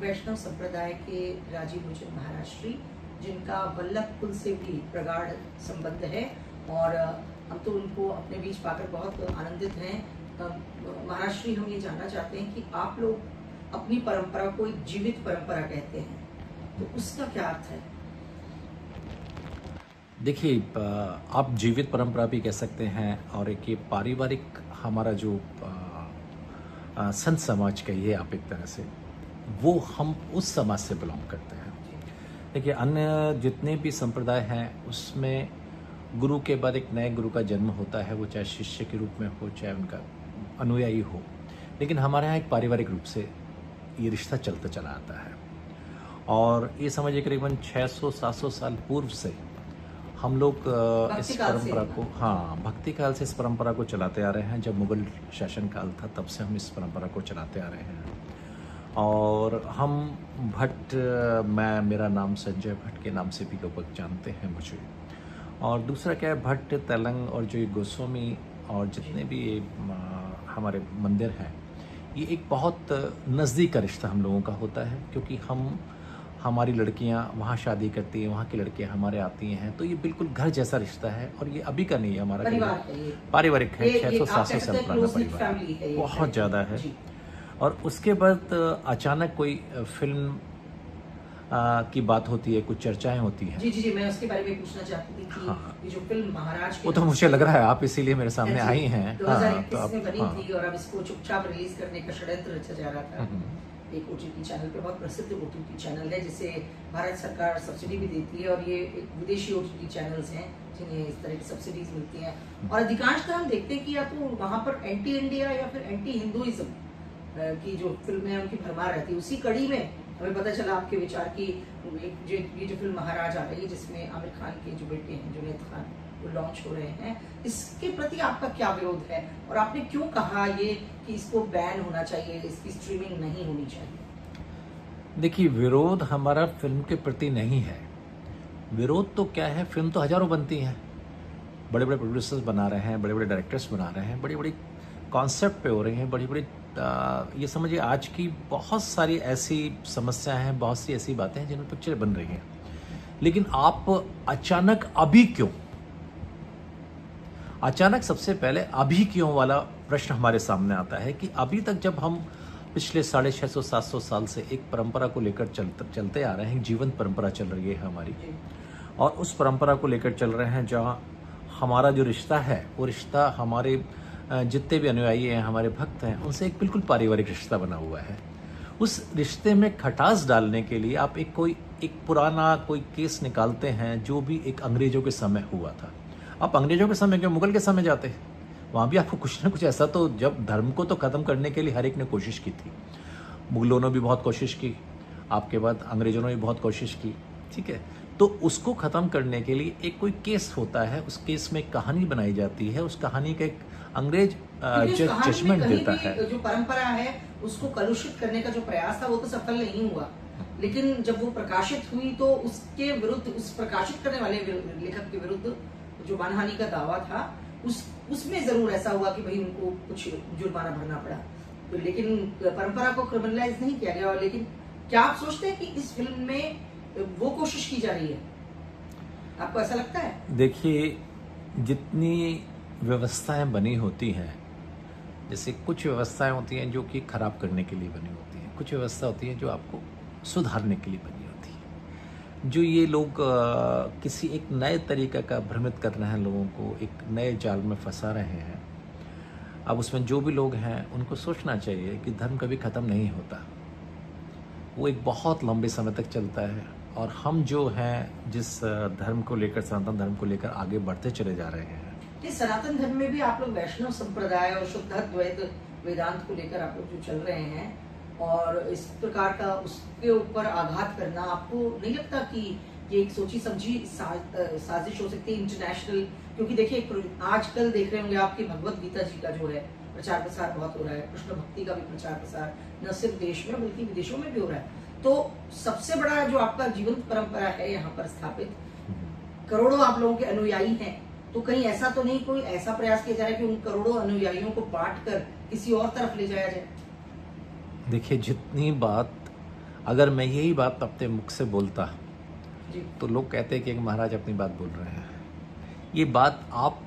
वैष्णव संप्रदाय के राजीव लोचन महाराज श्री, जिनका वल्लभ कुल से भी प्रगाढ़ संबंध है और हम तो उनको अपने बीच पाकर बहुत आनंदित हैं। महाराज श्री, हम ये जानना चाहते हैं कि आप लोग अपनी परंपरा को एक जीवित परंपरा कहते हैं, तो उसका क्या अर्थ है? देखिए, आप जीवित परंपरा भी कह सकते हैं और एक ये पारिवारिक हमारा जो संत समाज कहिए आप एक तरह से, वो हम उस समाज से बिलोंग करते हैं। देखिए, अन्य जितने भी संप्रदाय हैं उसमें गुरु के बाद एक नए गुरु का जन्म होता है, वो चाहे शिष्य के रूप में हो चाहे उनका अनुयायी हो, लेकिन हमारे यहाँ एक पारिवारिक रूप से ये रिश्ता चलता चला आता है। और ये समझिए करीबन 600-700 साल पूर्व से हम लोग इस परंपरा को, भक्ति काल से इस परंपरा को चलाते आ रहे हैं। जब मुगल शासन काल था तब से हम इस परंपरा को चलाते आ रहे हैं। और हम भट्ट, मेरा नाम संजय भट्ट के नाम से भी लोग जानते हैं मुझे। और दूसरा क्या है, भट्ट, तेलंग और जो ये गोस्वामी और जितने भी ये हमारे मंदिर हैं, ये एक बहुत नज़दीक का रिश्ता हम लोगों का होता है, क्योंकि हमारी लड़कियां वहाँ शादी करती हैं, वहाँ की लड़कियां हमारे आती हैं, तो ये बिल्कुल घर जैसा रिश्ता है। और ये अभी का नहीं है, हमारा पारिवारिक है, 600-700 साल पुराना परिवार, बहुत ज़्यादा है। और उसके बाद अचानक कोई फिल्म की बात होती है, कुछ चर्चाएं होती हैं। जी, मैं उसके बारे में पूछना चाहती थी कि ये जो फिल्म महाराज, वो तो मुझे लग रहा है आप इसीलिए मेरे सामने आई हैं। 2021 में बनी थी और अब इसको चुपचाप रिलीज करने का षड्यंत्र रचा जा रहा था। एक ओटीटी चैनल पे, बहुत प्रसिद्ध ओटीटी चैनल है जिसे भारत सरकार सब्सिडी भी देती है, और ये एक विदेशी ओटीटी चैनल्स हैं जिन्हें इस तरह की सब्सिडीज मिलती हैं। और अधिकांशतः हम देखते हैं कि या तो वहाँ पर एंटी इंडिया या फिर एंटी हिंदुइज्म की जो फिल्में हैं उनकी भरमार रहती है। उसी कड़ी में हमें पता चला आपके विचार की ये जो फिल्म महाराज आ रही है, जिसमें आमिर खान के जो बेटे हैं जुनैद खान, वो लॉन्च हो रहे हैं, इसके प्रति आपका क्या विरोध है और आपने क्यों कहा ये कि इसको बैन होना चाहिए, इसकी स्ट्रीमिंग नहीं होनी चाहिए? देखिए, विरोध हमारा फिल्म के प्रति नहीं है। विरोध तो क्या है, फिल्म तो हजारों बनती हैं, बड़े बड़े प्रोड्यूसर्स बना रहे हैं, बड़े बड़े डायरेक्टर्स बना रहे हैं, बड़ी बड़ी कॉन्सेप्ट पे हो रही हैं, बड़ी बड़ी ये समझिए आज की बहुत सारी ऐसी समस्याएं हैं, बहुत सी ऐसी बातें हैं जिनमें पिक्चर बन रही हैं। लेकिन आप अचानक अभी क्यों, अचानक सबसे पहले अभी क्यों वाला प्रश्न हमारे सामने आता है कि अभी तक जब हम पिछले 650-700 साल से एक परंपरा को लेकर चलते आ रहे हैं, जीवंत परंपरा चल रही है हमारी, और उस परंपरा को लेकर चल रहे हैं, जहाँ हमारा जो रिश्ता है वो रिश्ता हमारे जितने भी अनुयायी हैं, हमारे भक्त हैं, उनसे एक बिल्कुल पारिवारिक रिश्ता बना हुआ है। उस रिश्ते में खटास डालने के लिए आप एक पुराना कोई केस निकालते हैं जो भी एक अंग्रेजों के समय हुआ था। आप अंग्रेजों के समय क्यों, मुगल के समय जाते हैं, वहाँ भी आपको कुछ ना कुछ ऐसा, तो जब धर्म को तो ख़त्म करने के लिए हर एक ने कोशिश की थी। मुगलों ने भी बहुत कोशिश की, आपके बाद अंग्रेजों ने भी बहुत कोशिश की, ठीक है। तो उसको ख़त्म करने के लिए एक कोई केस होता है, उस केस में कहानी बनाई जाती है, उस कहानी का एक अंग्रेज जजमेंट देता है। जो परंपरा है उसको कलुषित करने का जो प्रयास था वो तो सफल नहीं हुआ, लेकिन जब वो प्रकाशित हुई तो उसके विरुद्ध, उस प्रकाशित करने वाले लेखक के विरुद्ध जो मानहानि का दावा था, उसमें जरूर ऐसा हुआ कि भाई उनको कुछ जुर्माना भरना पड़ा, लेकिन परंपरा को क्रिमिनलाइज नहीं किया गया। लेकिन क्या आप सोचते हैं कि इस फिल्म में वो कोशिश की जा रही है? आपको ऐसा लगता है? देखिए, जितनी व्यवस्थाएं बनी होती हैं, जैसे कुछ व्यवस्थाएं होती हैं जो कि खराब करने के लिए बनी होती हैं, कुछ व्यवस्था होती है जो आपको सुधारने के लिए बनी होती है। जो ये लोग किसी एक नए तरीके का भ्रमित कर रहे हैं, लोगों को एक नए जाल में फंसा रहे हैं। अब उसमें जो भी लोग हैं उनको सोचना चाहिए कि धर्म कभी ख़त्म नहीं होता, वो एक बहुत लंबे समय तक चलता है। और हम जो हैं, जिस धर्म को लेकर, सनातन धर्म को लेकर आगे बढ़ते चले जा रहे हैं। इस सनातन धर्म में भी आप लोग वैष्णव संप्रदाय और शुद्ध अद्वैत वेदांत को लेकर आप लोग जो चल रहे हैं, और इस प्रकार का उसके ऊपर आघात करना, आपको नहीं लगता कि ये एक सोची समझी साजिश हो सकती है इंटरनेशनल? क्योंकि देखिए, आजकल देख रहे होंगे आपकी भगवत गीता जी का जो है प्रचार प्रसार बहुत हो रहा है, कृष्ण भक्ति का भी प्रचार प्रसार न सिर्फ देश में बल्कि विदेशों में भी हो रहा है। तो सबसे बड़ा जो आपका जीवंत परंपरा है यहाँ पर स्थापित, करोड़ों आप लोगों के अनुयायी हैं, तो कहीं ऐसा तो नहीं कोई ऐसा प्रयास किया जा रहा है कि उन करोड़ों अनुयायियों को बांट कर किसी और तरफ ले जाया जाए? देखिए, जितनी बात अगर मैं यही बात अपने मुख से बोलता जी तो लोग कहते हैं कि एक महाराज अपनी बात बोल रहे हैं। ये बात आप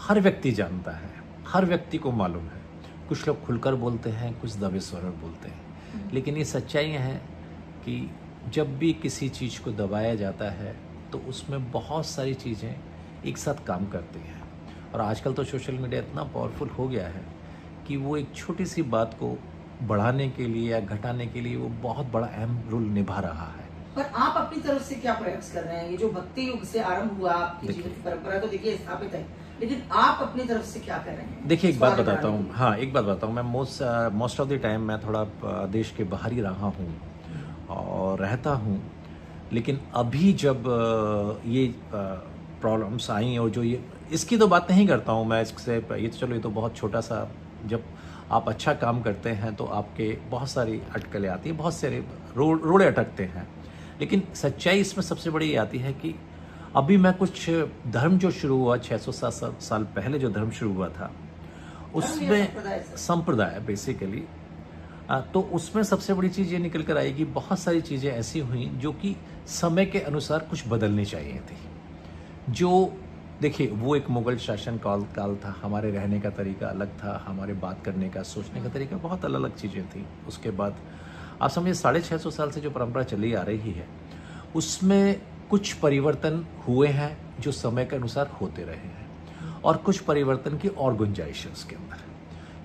हर व्यक्ति जानता है, हर व्यक्ति को मालूम है। कुछ लोग खुलकर बोलते हैं, कुछ दबे स्वर में बोलते हैं, लेकिन ये सच्चाइयाँ हैं कि जब भी किसी चीज़ को दबाया जाता है तो उसमें बहुत सारी चीज़ें एक साथ काम करती हैं। और आजकल तो सोशल मीडिया इतना पावरफुल हो गया है कि वो एक छोटी सी बात को बढ़ाने के लिए या घटाने के लिए वो बहुत बड़ा अहम रोल निभा रहा है। पर आप अपनी तरफ से क्या प्रयास कर रहे हैं? ये जो भक्ति युग से आरंभ हुआ आपकी देखिए। जीवन की परंपरा तो देखिए स्थापित है, लेकिन आप अपनी तरफ से क्या कर रहे हैं? देखिए एक इसको बात आगे बताता बढ़ाने हूँ, के लिए? हाँ एक बात बताता हूँ। मैं मोस्ट ऑफ द टाइम मैं थोड़ा देश के बाहर ही रहा हूँ और रहता हूँ, लेकिन अभी जब ये प्रॉब्लम्स आई और जो ये इसकी तो बात नहीं करता हूँ मैं, इससे ये तो चलो ये तो बहुत छोटा सा, जब आप अच्छा काम करते हैं तो आपके बहुत सारी अटकलें आती हैं, बहुत सारे रोड़े अटकते हैं, लेकिन सच्चाई इसमें सबसे बड़ी ये आती है कि अभी मैं कुछ धर्म जो शुरू हुआ 600-700 साल पहले जो धर्म शुरू हुआ था उसमें संप्रदाय से। संप्रदाय बेसिकली, तो उसमें सबसे बड़ी चीज़ ये निकल कर आई कि बहुत सारी चीज़ें ऐसी हुई जो कि समय के अनुसार कुछ बदलनी चाहिए थी। जो देखिए वो एक मुगल शासन काल था, हमारे रहने का तरीका अलग था, हमारे बात करने का सोचने का तरीका बहुत अलग अलग चीज़ें थी। उसके बाद आप समझिए 650 साल से जो परंपरा चली आ रही है उसमें कुछ परिवर्तन हुए हैं जो समय के अनुसार होते रहे हैं, और कुछ परिवर्तन की और गुंजाइश है उसके अंदर।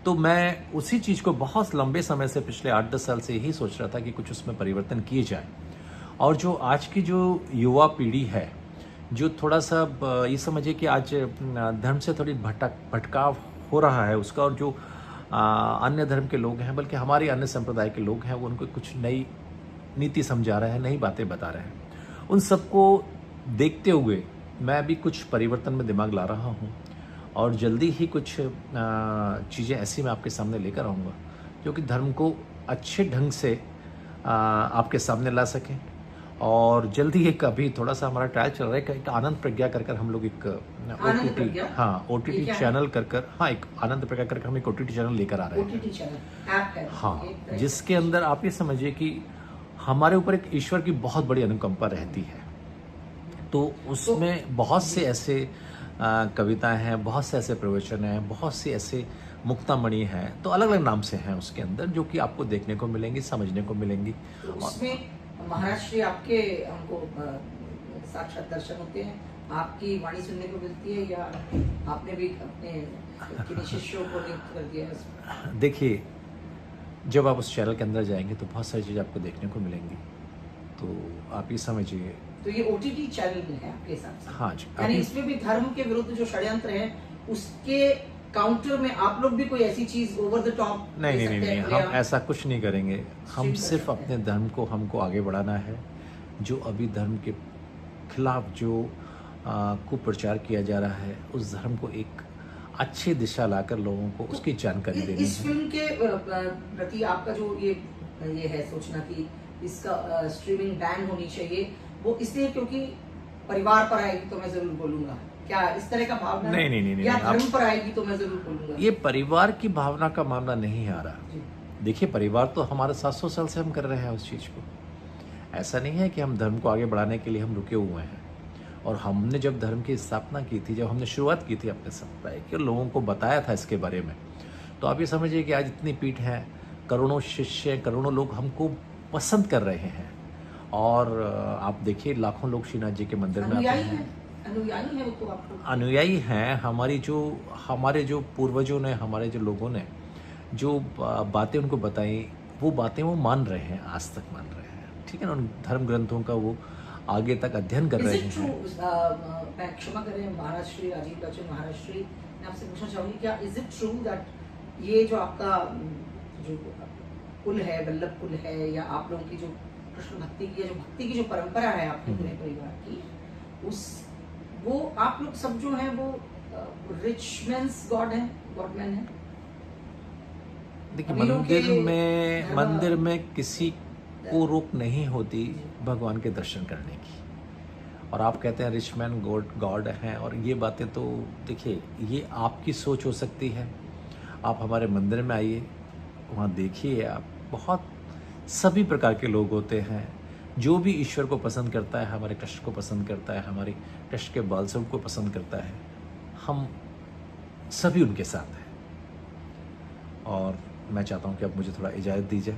तो मैं उसी चीज़ को बहुत लंबे समय से पिछले 8-10 साल से यही सोच रहा था कि कुछ उसमें परिवर्तन किए जाए। और जो आज की जो युवा पीढ़ी है जो थोड़ा सा ये समझिए कि आज धर्म से थोड़ी भटकाव हो रहा है उसका, और जो अन्य धर्म के लोग हैं बल्कि हमारे अन्य संप्रदाय के लोग हैं वो उनको कुछ नई नीति समझा रहे हैं, नई बातें बता रहे हैं। उन सबको देखते हुए मैं भी कुछ परिवर्तन में दिमाग ला रहा हूँ और जल्दी ही कुछ चीज़ें ऐसी मैं आपके सामने लेकर आऊँगा जो कि धर्म को अच्छे ढंग से आपके सामने ला सकें। और जल्दी एक अभी थोड़ा सा हमारा ट्रायल चल रहा है, एक आनंद प्रज्ञा कर हम लोग एक आनंद प्रज्ञा? ओटीटी ये क्या है? चैनल हाँ एक आनंद प्रज्ञा कर हम एक ओटीटी चैनल लेकर आ रहे हैं। ओटीटी चैनल ऐप है हाँ, एक तरह जिसके अंदर आप ये समझिए कि हमारे ऊपर एक ईश्वर की बहुत बड़ी अनुकंपा रहती है। तो उसमें बहुत से ऐसे कविताएं हैं, बहुत से ऐसे प्रवचन हैं, बहुत से ऐसे मुक्तामणि हैं, तो अलग अलग नाम से हैं उसके अंदर जो कि आपको देखने को मिलेंगी, समझने को मिलेंगी। तो उसमें महाराज श्री आपके हमको साक्षात दर्शन होते हैं, आपकी वाणी सुनने को मिलती है, या आपने भी अपने किन्हीं शिष्यों को नियुक्त कर दिया है उसमें? देखिए जब आप उस चैनल के अंदर जाएंगे तो बहुत सारी चीज़ें आपको देखने को मिलेंगी, तो आप ये समझिए। तो ये ओटीटी चैनल में है आपके हिसाब से? हाँ जी, यानी अभी इसमें भी धर्म के विरुद्ध जो षड्यंत्र है उसके काउंटर में आप लोग भी कोई ऐसी चीज ओवर द टॉप नहीं, हम ऐसा कुछ नहीं करेंगे। हम कर सिर्फ सकते हैं। अपने धर्म को हमको आगे बढ़ाना है। जो अभी धर्म के खिलाफ जो कुप्रचार किया जा रहा है उस धर्म को एक अच्छी दिशा लाकर लोगों को उसकी जानकारी देनी इस है। फिल्म के प्रति आपका जो ये है सोचना कि इसका स्ट्रीमिंग बैन होनी चाहिए, वो इसलिए क्योंकि परिवार पर आएगी तो मैं जरूर बोलूंगा, क्या इस तरह का भावना? नहीं, या आप- धर्म पर आएगी तो मैं जरूर बोलूंगा? ये परिवार की भावना का मामला नहीं आ रहा। जी। देखिए परिवार तो हमारे 700 साल से हम कर रहे हैं उस चीज़ को। ऐसा नहीं है कि हम धर्म को आगे बढ़ाने के लिए हम रुके हुए हैं। और हमने जब धर्म की स्थापना की थी, जब हमने शुरुआत की थी अपने संप्रदाय के, लोगों को बताया था इसके बारे में, तो आप ये समझिए कि आज इतनी पीठ है, करोड़ों शिष्य, करोड़ों लोग हमको पसंद कर रहे हैं। और आप देखिए लाखों लोग श्रीनाथ जी के मंदिर में आते हैं। अनुयायी है वो तो आपको? अनुयायी हैं। हमारे जो पूर्वजों ने, हमारे जो लोगों ने जो बातें उनको बताई, वो बातें वो मान रहे हैं, आज तक मान रहे हैं। ठीक है ना, उन धर्म ग्रंथों का वो आगे तक अध्ययन कर रहे हैं। मैं क्षमा करें महाराज श्री राजीव बच्चन महाराज श्री, मैं आपसे पूछना चाहूंगी, क्या इज इट ट्रू दैट ये जो आपका जो कुल है, वल्लभ कुल है, या आप लोगों की जो कृष्ण भक्ति की, जो भक्ति की जो परंपरा है आपके पूरे परिवार की, वो आप लोग सब जो है वो रिच मेंस गॉड है, गॉडमैन है? देखिए अमीरों के मंदिर में किसी को रोक नहीं होती भगवान के दर्शन करने की। और आप कहते हैं रिच मैन गॉड हैं, और ये बातें तो देखिए ये आपकी सोच हो सकती है। आप हमारे मंदिर में आइए, वहाँ देखिए, आप बहुत सभी प्रकार के लोग होते हैं। जो भी ईश्वर को पसंद करता है, हमारे ट्रस्ट को पसंद करता है, हमारी ट्रस्ट के बालसब को पसंद करता है, हम सभी उनके साथ हैं। और मैं चाहता हूं कि अब मुझे थोड़ा इजाज़त दीजिए।